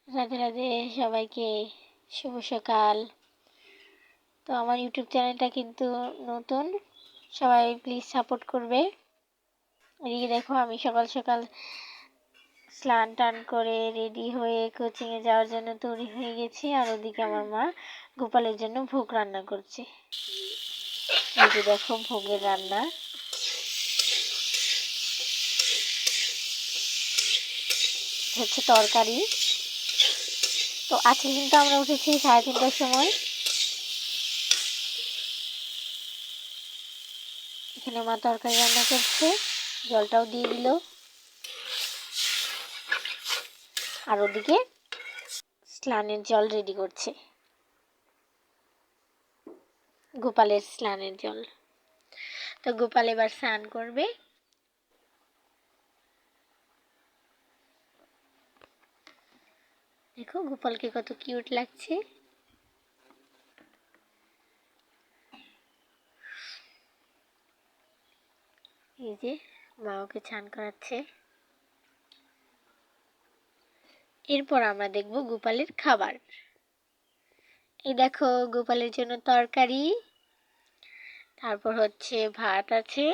রাধে রাধে সবাইকে, শুভ সকাল। তো আমার ইউটিউব চ্যানেলটা কিন্তু নতুন, সবাই প্লিজ সাপোর্ট করবে। এদিকে দেখো আমি সকাল সকাল স্নান টান করে রেডি হয়ে কোচিংয়ে যাওয়ার জন্য তৈরি হয়ে গেছি। আর ওদিকে আমার মা গোপালের জন্য ভোগ রান্না করছে। এই যে দেখো ভোগের রান্না, হচ্ছে তরকারি। তো আজকে কিন্তু আমরা উঠেছি 3:30টার সময়। এখানে মা তরকারি রান্না করছে, জলটাও দিয়ে দিল। আর ওদিকে স্নানের জল রেডি করছে, গোপালের স্নানের জল। তো গোপাল এবার স্নান করবে। দেখো গোপালকে কত কিউট লাগছে। এই যে মা ওকে স্নান করাচ্ছে। এরপর আমরা দেখব গোপালের খাবার। এই দেখো গোপালের জন্য তরকারি, তারপর হচ্ছে ভাত আছে,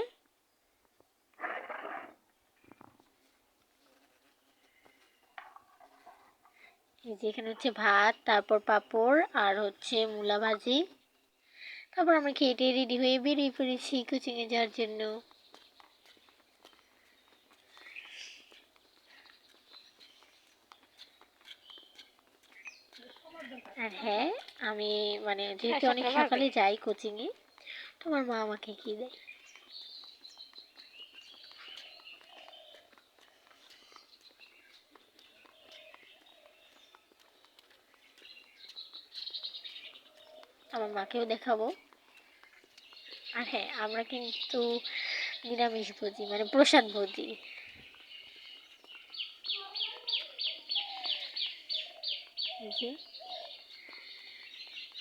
এই যে এখানে হচ্ছে ভাত, তারপর পাঁপড় আর হচ্ছে মূলা ভাজি। তারপর আমরা খেয়ে রেডি হয়ে বেরিয়ে পড়েছি কোচিংয়ে যাওয়ার জন্য। আর হ্যাঁ, আমি যেহেতু অনেক সকালে যাই কোচিংয়ে, তোমার মা আমাকে কি দেয়। আমার মাকেও দেখাবো। আর হ্যাঁ, আমরা কিন্তু নিরামিষ ভোজি, প্রসাদ ভোজি।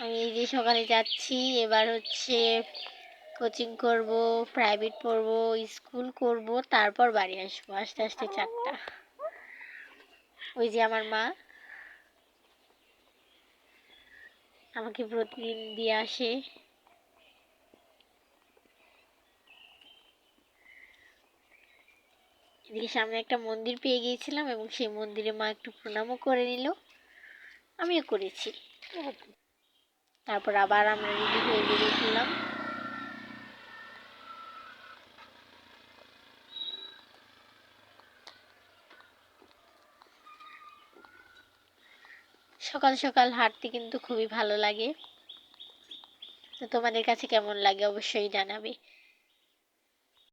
আমি এই যে সকালে যাচ্ছি, এবার হচ্ছে কোচিং করব, প্রাইভেট পড়বো, স্কুল করব, তারপর বাড়ি আসবো আস্তে আস্তে 4টা। ওই যে আমার মা আমাকে প্রতিদিন দিয়ে আসে। এদিকে সামনে একটা মন্দির পেয়ে গিয়েছিলাম এবং সেই মন্দিরে মা একটু প্রণামও করে নিল, আমিও করেছি। তারপর আবার আমরা রেডি হয়ে বেরিয়ে পড়লাম। সকাল সকাল হাঁটতে কিন্তু খুবই ভালো লাগে। তো তোমাদের কাছে কেমন লাগে অবশ্যই জানাবে।